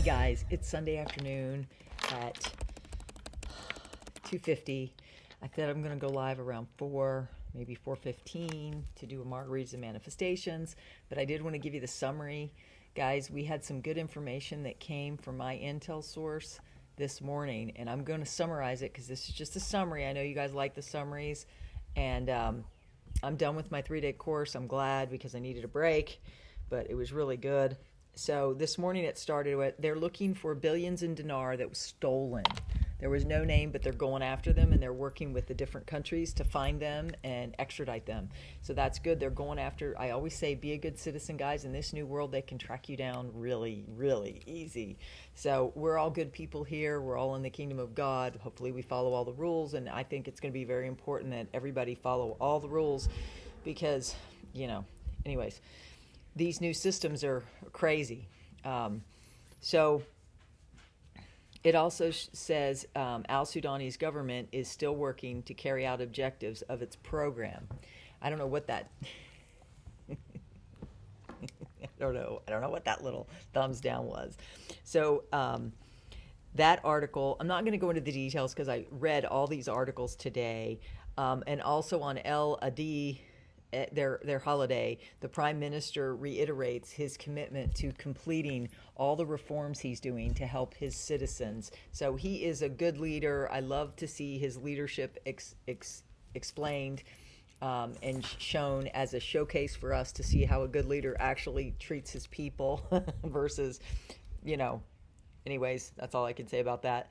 guys, it's Sunday afternoon at 2:50. I said I'm going to go live around 4, maybe 4:15 to do a margaritas and manifestations, but I did want to give you the summary. Guys, we had some good information that came from my intel source this morning, and I'm going to summarize it because this is just a summary. I know you guys like the summaries, and I'm done with my 3-day course. I'm glad because I needed a break, but it was really good. So this morning it started with, they're looking for billions in dinar that was stolen. There was no name, but they're going after them, and they're working with the different countries to find them and extradite them. So that's good. They're going after, I always say, be a good citizen, guys. In this new world, they can track you down really, really easy. So we're all good people here. We're all in the kingdom of God. Hopefully we follow all the rules, and I think it's going to be very important that everybody follow all the rules because, anyways, these new systems are crazy. So it also says al-Sudani's government is still working to carry out objectives of its program. I don't know what that I don't know what that little thumbs down was. So that article, I'm not going to go into the details because I read all these articles today, and also on El-Adi, their holiday, the Prime Minister reiterates his commitment to completing all the reforms he's doing to help his citizens. So he is a good leader. I love to see his leadership explained and shown as a showcase for us to see how a good leader actually treats his people versus, anyways, that's all I can say about that.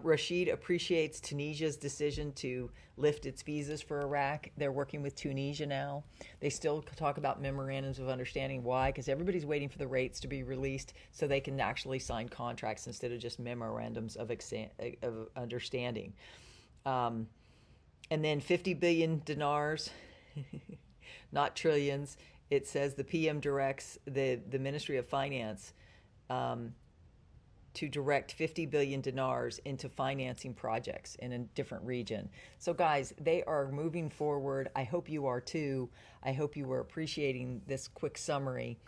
Rashid appreciates Tunisia's decision to lift its visas for Iraq. They're working with Tunisia now. They still talk about memorandums of understanding. Why? Because everybody's waiting for the rates to be released so they can actually sign contracts instead of just memorandums of understanding. And then 50 billion dinars, not trillions. It says the PM directs the Ministry of Finance to direct 50 billion dinars into financing projects in a different region. So guys, they are moving forward. I hope you are too. I hope you were appreciating this quick summary.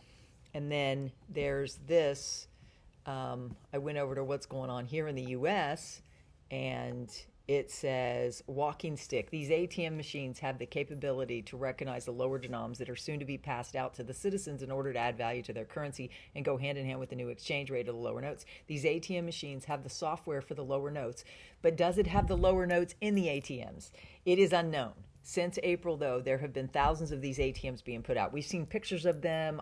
And then there's this. I went over to what's going on here in the US, and it says walking stick. These ATM machines have the capability to recognize the lower denoms that are soon to be passed out to the citizens in order to add value to their currency and go hand in hand with the new exchange rate of the lower notes. These ATM machines have the software for the lower notes, but does it have the lower notes in the ATMs? It is unknown. Since April, though, there have been thousands of these ATMs being put out. We've seen pictures of them.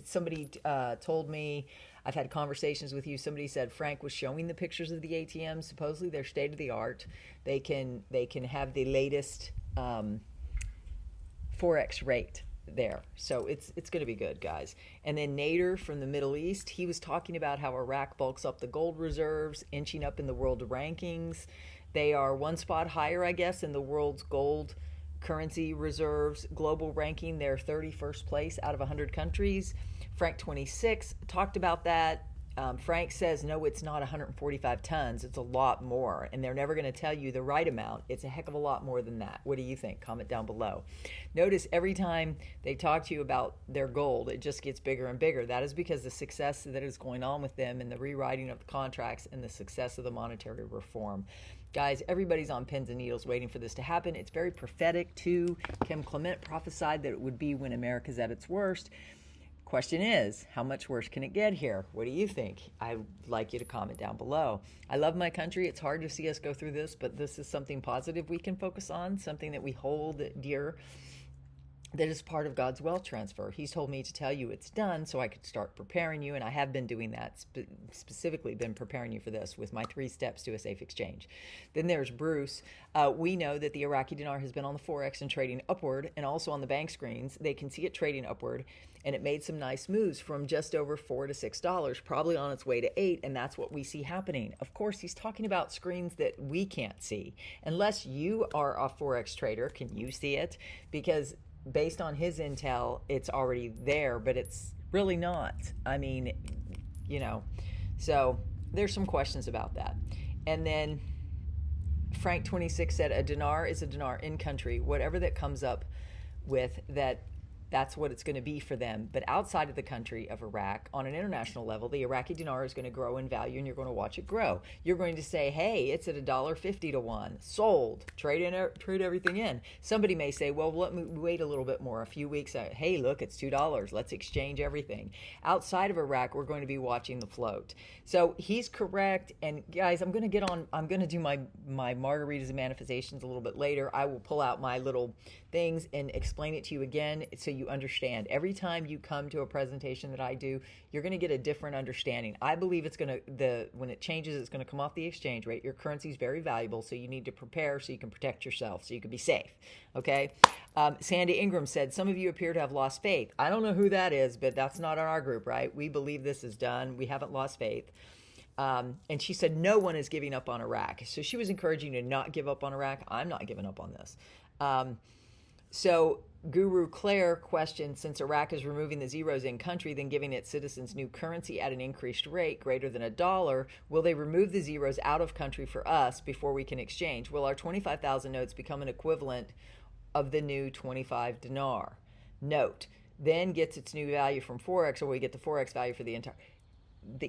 Somebody told me, I've had conversations with you. Somebody said Frank was showing the pictures of the ATMs. Supposedly they're state of the art. They can have the latest forex rate there. So it's going to be good, guys. And then Nader from the Middle East, he was talking about how Iraq bulks up the gold reserves, inching up in the world rankings. They are one spot higher, I guess, in the world's gold currency reserves global ranking. They're 31st place out of 100 countries. Frank 26 talked about that. Frank says, no, it's not 145 tons. It's a lot more. And they're never going to tell you the right amount. It's a heck of a lot more than that. What do you think? Comment down below. Notice every time they talk to you about their gold, it just gets bigger and bigger. That is because the success that is going on with them and the rewriting of the contracts and the success of the monetary reform. Guys, everybody's on pins and needles waiting for this to happen. It's very prophetic, too. Kim Clement prophesied that it would be when America's at its worst. Question is, how much worse can it get here? What do you think? I'd like you to comment down below. I love my country. It's hard to see us go through this, but this is something positive we can focus on, something that we hold dear, that is part of God's wealth transfer. He's told me to tell you it's done so I could start preparing you, and I have been doing that, specifically been preparing you for this with my 3 steps to a safe exchange. Then there's Bruce. We know that the Iraqi dinar has been on the Forex and trading upward, and also on the bank screens. They can see it trading upward, and it made some nice moves from just over $4 to $6, probably on its way to $8, and that's what we see happening. Of course, he's talking about screens that we can't see. Unless you are a Forex trader, can you see it? Because based on his intel, it's already there, but it's really not. I mean, so there's some questions about that. And then Frank 26 said, a dinar is a dinar in country. Whatever that comes up with that that's what it's going to be for them. But outside of the country of Iraq, on an international level, the Iraqi dinar is going to grow in value, and you're going to watch it grow. You're going to say, hey, it's at $1.50 to 1. Sold. Trade everything in. Somebody may say, well, let me wait a little bit more, a few weeks. Hey, look, it's $2. Let's exchange everything. Outside of Iraq, we're going to be watching the float. So he's correct. And guys, I'm going to do my margaritas and manifestations a little bit later. I will pull out my little things and explain it to you again so you understand. Every time you come to a presentation that I do, you're going to get a different understanding. I believe it's going to, when it changes, it's going to come off the exchange rate. Your currency is very valuable, so you need to prepare so you can protect yourself, so you can be safe. Okay? Sandy Ingram said, some of you appear to have lost faith. I don't know who that is, but that's not in our group, right? We believe this is done. We haven't lost faith. And she said, no one is giving up on Iraq. So she was encouraging you to not give up on Iraq. I'm not giving up on this. So Guru Claire questioned, since Iraq is removing the zeros in country, then giving its citizens new currency at an increased rate greater than $1, will they remove the zeros out of country for us before we can exchange? Will our 25,000 notes become an equivalent of the new 25 dinar? Note, then gets its new value from Forex, or we get the Forex value for the entire...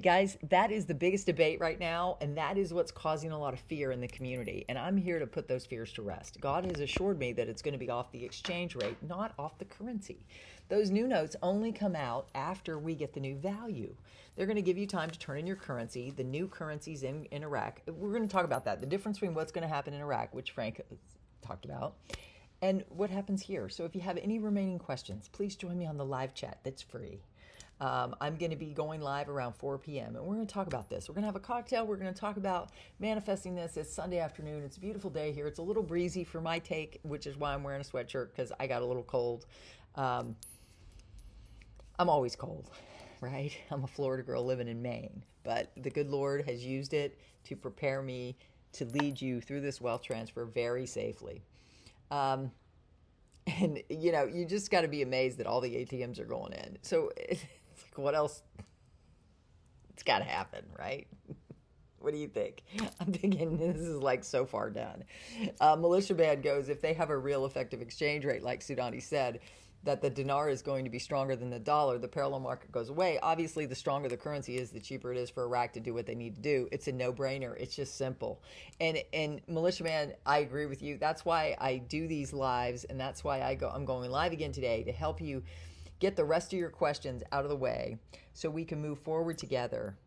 Guys, that is the biggest debate right now, and that is what's causing a lot of fear in the community, and I'm here to put those fears to rest. God has assured me that it's going to be off the exchange rate, not off the currency. Those new notes only come out after we get the new value. They're going to give you time to turn in your currency, the new currencies in Iraq. We're going to talk about that, the difference between what's going to happen in Iraq, which Frank talked about, and what happens here. So if you have any remaining questions, please join me on the live chat. That's free. I'm going to be going live around 4 p.m. and we're going to talk about this. We're going to have a cocktail. We're going to talk about manifesting this. It's Sunday afternoon. It's a beautiful day here. It's a little breezy for my take, which is why I'm wearing a sweatshirt, because I got a little cold. I'm always cold, right? I'm a Florida girl living in Maine, but the good Lord has used it to prepare me to lead you through this wealth transfer very safely. And, you know, you just got to be amazed that all the ATMs are going in. So it's like, what else? It's got to happen, right? What do you think? I'm thinking this is like so far done. Militia Band goes, if they have a real effective exchange rate, like Sudani said, that the dinar is going to be stronger than the dollar, the parallel market goes away. Obviously, the stronger the currency is, the cheaper it is for Iraq to do what they need to do. It's a no-brainer. It's just simple. And Militia Man, I agree with you. That's why I do these lives, and that's why I'm going live again today to help you get the rest of your questions out of the way so we can move forward together,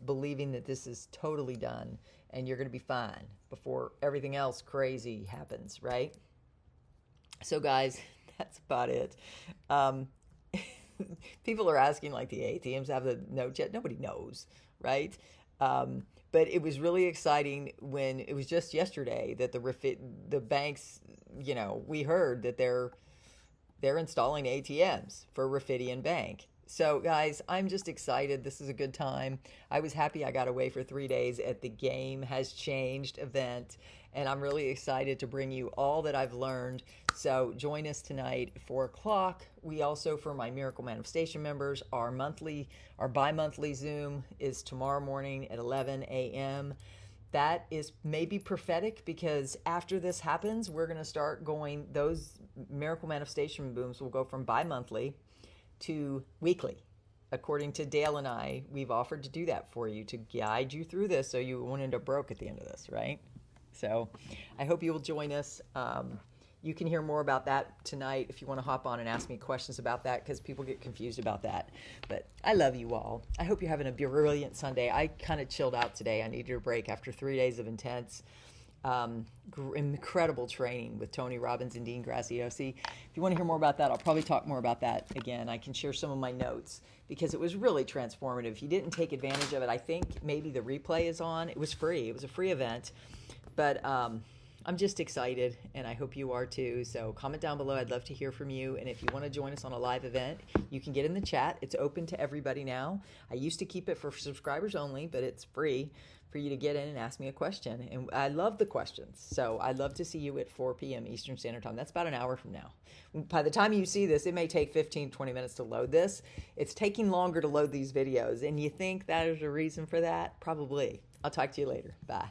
believing that this is totally done and you're going to be fine before everything else crazy happens, right? So, guys, that's about it. People are asking, like, the ATMs have the notes yet. Nobody knows, right? But it was really exciting when it was just yesterday that the banks, you know, we heard that they're installing ATMs for Rafidian Bank. So, guys, I'm just excited. This is a good time. I was happy I got away for 3 days at the Game Has Changed event, and I'm really excited to bring you all that I've learned. So join us tonight at 4 o'clock. We also, for my Miracle Manifestation members, our bi-monthly Zoom is tomorrow morning at 11 a.m. That is maybe prophetic, because after this happens, we're going to start going, those Miracle Manifestation booms will go from bi-monthly to weekly. According to Dale and I, we've offered to do that for you, to guide you through this so you won't end up broke at the end of this, right? So I hope you will join us. You can hear more about that tonight if you want to hop on and ask me questions about that, because people get confused about that. But I love you all. I hope you're having a brilliant Sunday. I kind of chilled out today. I needed a break after 3 days of intense, incredible training with Tony Robbins and Dean Graziosi. If you want to hear more about that, I'll probably talk more about that again. I can share some of my notes because it was really transformative. If you didn't take advantage of it, I think maybe the replay is on. It was free. It was a free event. But I'm just excited, and I hope you are too. So comment down below. I'd love to hear from you. And if you want to join us on a live event, you can get in the chat. It's open to everybody now. I used to keep it for subscribers only, but it's free for you to get in and ask me a question. And I love the questions. So I'd love to see you at 4 p.m. Eastern Standard Time. That's about an hour from now. By the time you see this, it may take 15, 20 minutes to load this. It's taking longer to load these videos. And you think that is a reason for that? Probably. I'll talk to you later. Bye.